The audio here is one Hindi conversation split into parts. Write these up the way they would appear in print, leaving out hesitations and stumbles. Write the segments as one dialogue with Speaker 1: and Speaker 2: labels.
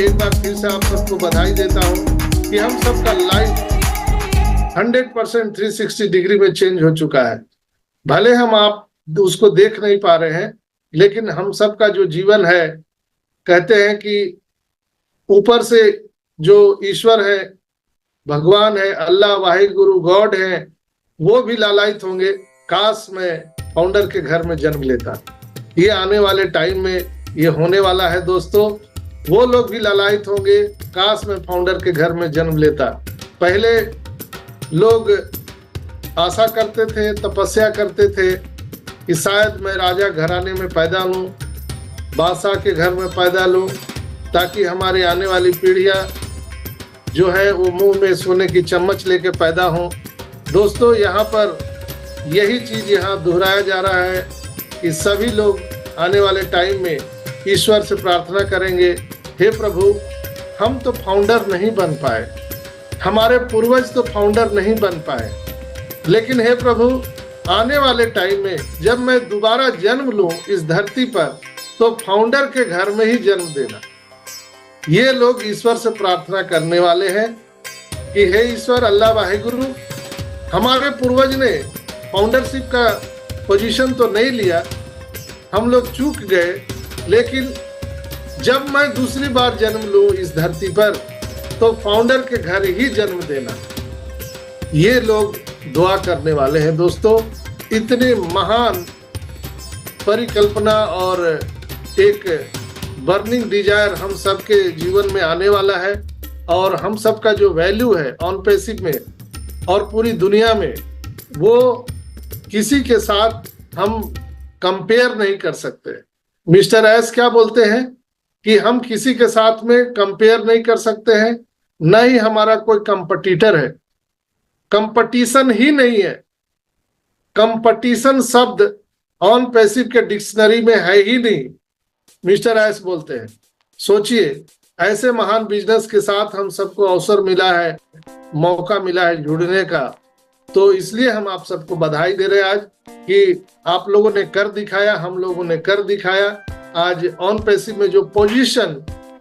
Speaker 1: एक बार फिर से आप सबको बधाई देता हूँ कि हम सबका लाइफ 100% 360 डिग्री में चेंज हो चुका है। भले हम आप उसको देख नहीं पा रहे हैं, लेकिन हम सबका जो जीवन है, कहते हैं कि ऊपर से जो ईश्वर है, भगवान है, अल्लाह वाहिगुरु गॉड है, वो भी लालायित होंगे काश मैं फाउंडर के घर में जन्म लेता। ये आने वाले टाइम में ये होने वाला है दोस्तों। वो लोग भी लालायित होंगे काश मैं फाउंडर के घर में जन्म लेता। पहले लोग आशा करते थे, तपस्या करते थे कि शायद मैं राजा घराने में पैदा लूं, बादशाह के घर में पैदा लूं, ताकि हमारी आने वाली पीढ़ियां जो है वो मुंह में सोने की चम्मच लेके पैदा हों। दोस्तों, यहाँ पर यही चीज यहाँ दोहराया जा रहा है कि सभी लोग आने वाले टाइम में ईश्वर से प्रार्थना करेंगे, हे प्रभु, हम तो फाउंडर नहीं बन पाए, हमारे पूर्वज तो फाउंडर नहीं बन पाए, लेकिन हे प्रभु, आने वाले टाइम में जब मैं दोबारा जन्म लूं इस धरती पर, तो फाउंडर के घर में ही जन्म देना। ये लोग ईश्वर से प्रार्थना करने वाले हैं कि हे ईश्वर अल्लाह वाहिगुरु, हमारे पूर्वज ने फाउंडरशिप का पोजीशन तो नहीं लिया, हम लोग चूक गए, लेकिन जब मैं दूसरी बार जन्म लूं इस धरती पर, तो फाउंडर के घर ही जन्म देना। ये लोग दुआ करने वाले हैं दोस्तों। इतने महान परिकल्पना और एक बर्निंग डिजायर हम सबके जीवन में आने वाला है, और हम सबका जो वैल्यू है ऑन पैसिव में और पूरी दुनिया में, वो किसी के साथ हम कंपेयर नहीं कर सकते। मिस्टर एस क्या बोलते हैं कि हम किसी के साथ में कंपेयर नहीं कर सकते हैं, न ही हमारा कोई कंपटीटर है। कंपटीशन ही नहीं है। कंपटीशन शब्द ऑन पैसिव के डिक्शनरी में है ही नहीं, मिस्टर एस बोलते हैं। सोचिए, ऐसे महान बिजनेस के साथ हम सबको अवसर मिला है, मौका मिला है जुड़ने का, तो इसलिए हम आप सबको बधाई दे रहे हैं आज कि आप लोगों ने कर दिखाया, हम लोगों ने कर दिखाया। आज ऑन पैसिव में जो पोजीशन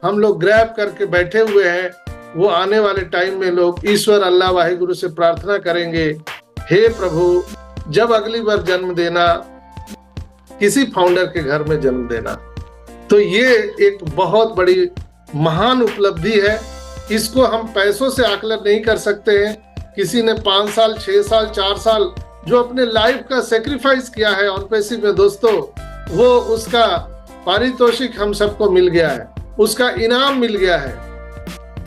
Speaker 1: हम लोग ग्रैब करके बैठे हुए हैं, वो आने वाले टाइम में लोग ईश्वर अल्लाह वाहिगुरु से प्रार्थना करेंगे, हे प्रभु, जब अगली बार जन्म देना, किसी फाउंडर के घर में जन्म देना। तो ये एक बहुत बड़ी महान उपलब्धि है। इसको हम पैसों से आकलन नहीं कर सकते हैं। किसी ने 5 साल, 6 साल, 4 साल जो अपने लाइफ का सेक्रीफाइस किया है ऑन पैसिव में दोस्तों, वो उसका पारितोषिक हम सबको मिल गया है, उसका इनाम मिल गया है।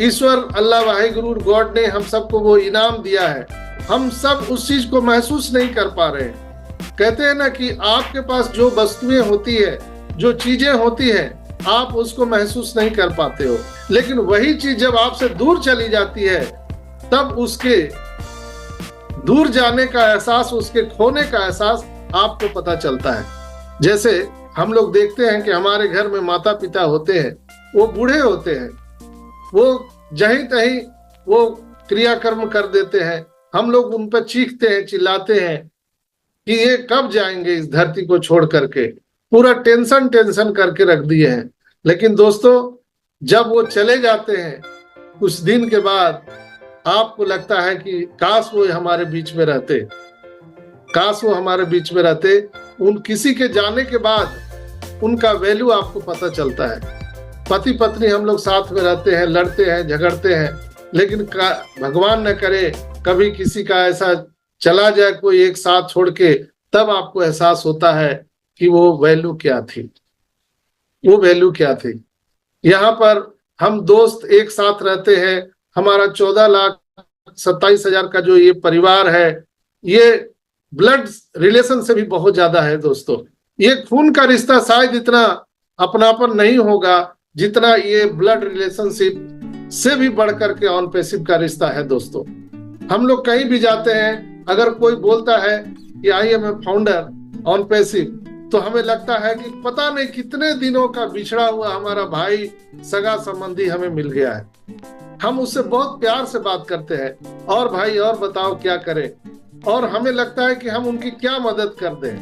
Speaker 1: ईश्वर अल्लाह वाहिगुरु गॉड ने हम सबको वो इनाम दिया है। हम सब उस चीज को महसूस नहीं कर पा रहे हैं। कहते हैं ना कि आपके पास जो वस्तुएं होती है, जो चीजें होती है, आप उसको महसूस नहीं कर पाते हो, लेकिन वही चीज जब आपसे दूर चली जाती है, तब उसके दूर जाने का एहसास, उसके खोने का एहसास आपको पता चलता है। जैसे हम लोग देखते हैं कि हमारे घर में माता पिता होते हैं, वो बूढ़े होते हैं, वो जहीं तहीं वो क्रियाकर्म कर देते हैं, हम लोग उन पर चीखते हैं, चिल्लाते हैं कि ये कब जाएंगे इस धरती को छोड़ करके, पूरा टेंशन करके रख दिए हैं। लेकिन दोस्तों, जब वो चले जाते हैं कुछ दिन के बाद, आपको लगता है कि काश वो हमारे बीच में रहते, काश वो हमारे बीच में रहते। उन किसी के जाने के बाद उनका वैल्यू आपको पता चलता है। पति पत्नी हम लोग साथ में रहते हैं, लड़ते हैं, झगड़ते हैं, लेकिन भगवान न करे कभी किसी का ऐसा चला जाए कोई एक साथ छोड़ के, तब आपको एहसास होता है कि वो वैल्यू क्या थी, वो वैल्यू क्या थी। यहाँ पर हम दोस्त एक साथ रहते हैं, हमारा 14,27,000 का जो ये परिवार है, ये ब्लड रिलेशन से भी बहुत ज्यादा है दोस्तों। ये खून का रिश्ता शायद इतना अपनापन नहीं होगा जितना ये ब्लड रिलेशनशिप से भी बढ़ करके ऑन पैसिव का रिश्ता है दोस्तों। हम लोग कहीं भी जाते हैं, अगर कोई बोलता है कि I am a founder on passive, तो हमें लगता है कि पता नहीं कितने दिनों का बिछड़ा हुआ हमारा भाई, सगा संबंधी हमें मिल गया है। हम उससे बहुत प्यार से बात करते हैं, और भाई और बताओ क्या करें, और हमें लगता है कि हम उनकी क्या मदद कर दें।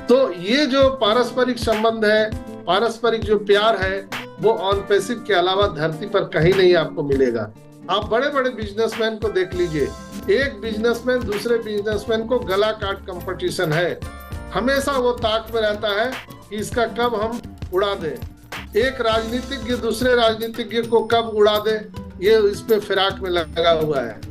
Speaker 1: तो ये जो पारस्परिक संबंध है, पारस्परिक जो प्यार है, वो ऑन पैसिव के अलावा धरती पर कहीं नहीं आपको मिलेगा। आप बड़े बड़े बिजनेसमैन को देख लीजिए, एक बिजनेसमैन दूसरे बिजनेसमैन को गला काट कंपटीशन है, हमेशा वो ताक में रहता है कि इसका कब हम उड़ा दें, एक राजनीतिज्ञ दूसरे राजनीतिज्ञ को कब उड़ा दे, ये इस पे फिराक में लगा हुआ है।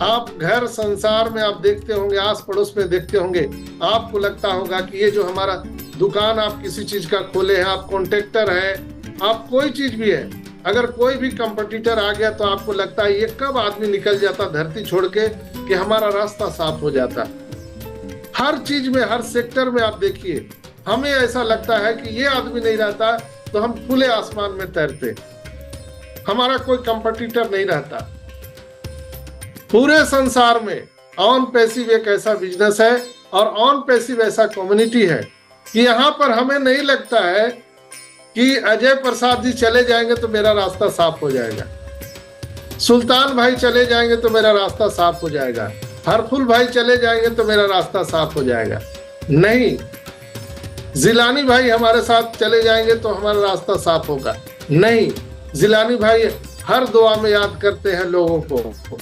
Speaker 1: आप घर संसार में आप देखते होंगे, आस पड़ोस में देखते होंगे, आपको लगता होगा कि ये जो हमारा दुकान आप किसी चीज का खोले हैं, आप कॉन्ट्रैक्टर है, आप कोई चीज भी है, अगर कोई भी कंपटीटर आ गया तो आपको लगता है ये कब आदमी निकल जाता धरती छोड़ के कि हमारा रास्ता साफ हो जाता। हर चीज में, हर सेक्टर में आप देखिए, हमें ऐसा लगता है कि ये आदमी नहीं रहता तो हम खुले आसमान में तैरते, हमारा कोई कंपटीटर नहीं रहता। पूरे संसार में ऑन पैसिव एक ऐसा बिजनेस है और ऑन पैसिव ऐसा कम्युनिटी है कि यहाँ पर हमें नहीं लगता है कि अजय प्रसाद जी चले जाएंगे तो मेरा रास्ता साफ हो जाएगा, सुल्तान भाई चले जाएंगे तो मेरा रास्ता साफ हो जाएगा, हरफुल भाई चले जाएंगे तो मेरा रास्ता साफ हो जाएगा। नहीं, जिलानी भाई हमारे साथ चले जाएंगे तो हमारा रास्ता साफ होगा। नहीं, जिलानी भाई हर दुआ में याद करते हैं लोगों को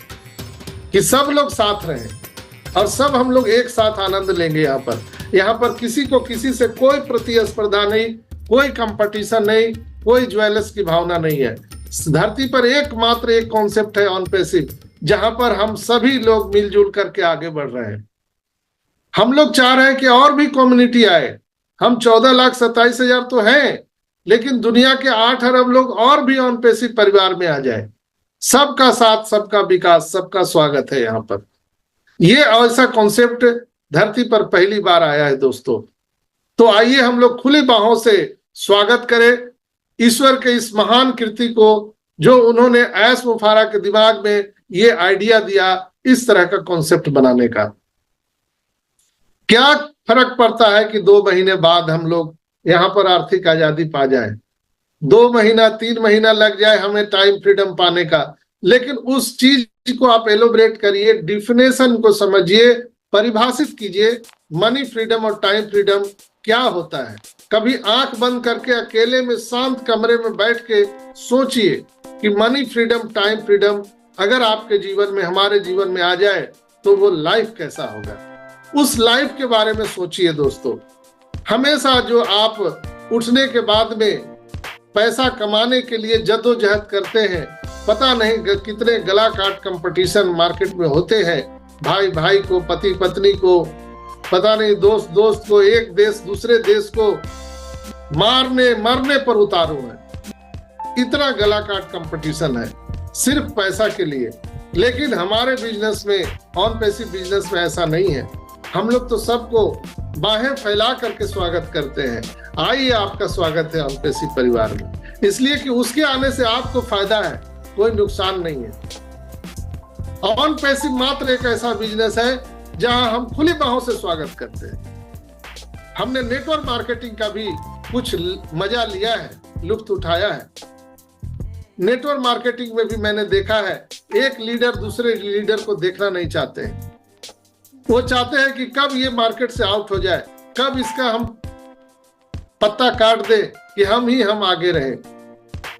Speaker 1: कि सब लोग साथ रहें और सब हम लोग एक साथ आनंद लेंगे। यहाँ पर किसी को किसी से कोई प्रतिस्पर्धा नहीं, कोई कंपटीशन नहीं, कोई ज्वेलर्स की भावना नहीं है। धरती पर एकमात्र एक कॉन्सेप्ट है ऑन पैसिव, जहां पर हम सभी लोग मिलजुल करके आगे बढ़ रहे हैं। हम लोग चाह रहे हैं कि और भी कम्युनिटी आए। हम 14,27,000 तो हैं, लेकिन दुनिया के 8 अरब लोग और भी ऑन पैसिव परिवार में आ जाए। सबका साथ, सबका विकास, सबका स्वागत है यहाँ पर। ये ऐसा कॉन्सेप्ट धरती पर पहली बार आया है दोस्तों। तो आइए हम लोग खुली बाहों से स्वागत करें ईश्वर के इस महान कृति को, जो उन्होंने ऐश मुफारा के दिमाग में ये आइडिया दिया इस तरह का कॉन्सेप्ट बनाने का। क्या फर्क पड़ता है कि 2 महीने बाद हम लोग यहाँ पर आर्थिक आजादी पा जाए, 2 महीना 3 महीना लग जाए हमें टाइम फ्रीडम पाने का, लेकिन उस चीज को आप एलोबरेट करिए, डिफिनेशन को समझिए, परिभाषित कीजिए। मनी फ्रीडम और टाइम फ्रीडम क्या होता है? कभी आंख बंद करके अकेले में शांत कमरे में बैठ के सोचिए कि मनी फ्रीडम, टाइम फ्रीडम अगर आपके जीवन में, हमारे जीवन में आ जाए तो वो लाइफ कैसा होगा। उस लाइफ के बारे में सोचिए दोस्तों। हमेशा जो आप उठने के बाद में पैसा कमाने के लिए जद्दोजहद करते हैं, पता नहीं कितने गला काट कंपटीशन मार्केट में होते हैं, भाई भाई को, पति पत्नी को, पता नहीं दोस्त दोस्त को, एक देश दूसरे देश को मारने मरने पर उतारू है। इतना गला काट कंपटीशन है सिर्फ पैसा के लिए। लेकिन हमारे बिजनेस में, ऑन पैसिव बिजनेस में ऐसा नहीं है। हम लोग तो सबको बाहें फैला करके स्वागत करते हैं। आइए, आपका स्वागत है ऑन पैसिव परिवार में, इसलिए कि उसके आने से आपको फायदा है, कोई नुकसान नहीं है। ऑन पैसिव मात्र एक ऐसा बिजनेस है जहां हम खुली बाहों से स्वागत करते हैं। हमने नेटवर्क मार्केटिंग का भी कुछ मजा लिया है, लुत्फ उठाया है। नेटवर्क मार्केटिंग में भी मैंने देखा है, एक लीडर दूसरे लीडर को देखना नहीं चाहते हैं। वो चाहते हैं कि कब ये मार्केट से आउट हो जाए, कब इसका हम पत्ता काट दे कि हम आगे रहे।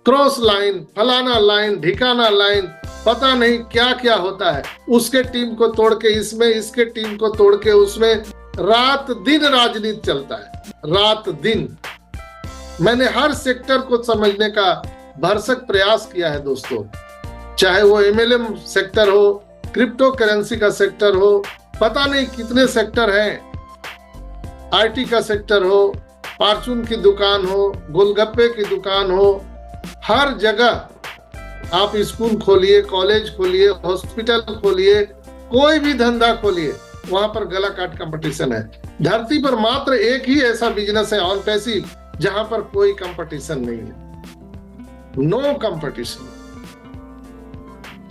Speaker 1: क्रॉस लाइन, फलाना लाइन, ढिकाना लाइन, पता नहीं क्या क्या होता है। उसके टीम को तोड़ के इसमें, इसके टीम को तोड़ के उसमें, रात दिन राजनीति चलता है, रात दिन। मैंने हर सेक्टर को समझने का भरसक प्रयास किया है दोस्तों, चाहे वो MLM सेक्टर हो, क्रिप्टो करेंसी का सेक्टर हो, पता नहीं कितने सेक्टर हैं, IT का सेक्टर हो, फॉर्चून की दुकान हो, गोलगप्पे की दुकान हो, हर जगह आप स्कूल खोलिए, कॉलेज खोलिए, हॉस्पिटल खोलिए, कोई भी धंधा खोलिए, वहां पर गला काट कंपटीशन है। धरती पर मात्र एक ही ऐसा बिजनेस है ऑन पैसिव जहां पर कोई कंपटीशन नहीं है, नो कंपटीशन।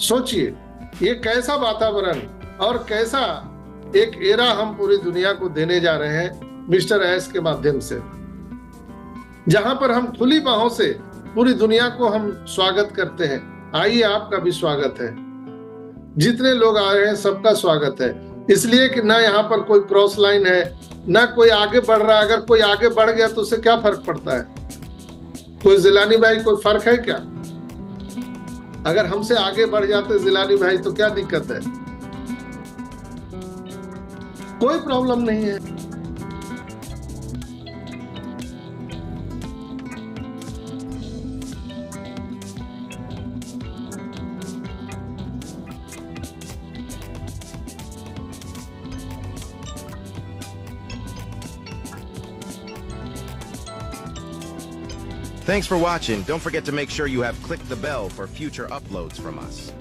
Speaker 1: सोचिए ये कैसा वातावरण और कैसा एक एरा हम पूरी दुनिया को देने जा रहे हैं मिस्टर ऐश के माध्यम से, जहां पर हम खुली बाहों से पूरी दुनिया को हम स्वागत करते हैं। आइए, आपका भी स्वागत है। जितने लोग आ रहे हैं सबका स्वागत है, इसलिए कि ना यहाँ पर कोई क्रॉस लाइन है, ना कोई आगे बढ़ रहा है। अगर कोई आगे बढ़ गया तो उससे क्या फर्क पड़ता है? कोई जिलानी भाई कोई फर्क है क्या? अगर हमसे आगे बढ़ जाते जिलानी भाई तो क्या दिक्कत है? कोई प्रॉब्लम नहीं है।
Speaker 2: Thanks for watching. Don't forget to make sure you have clicked the bell for future uploads from us.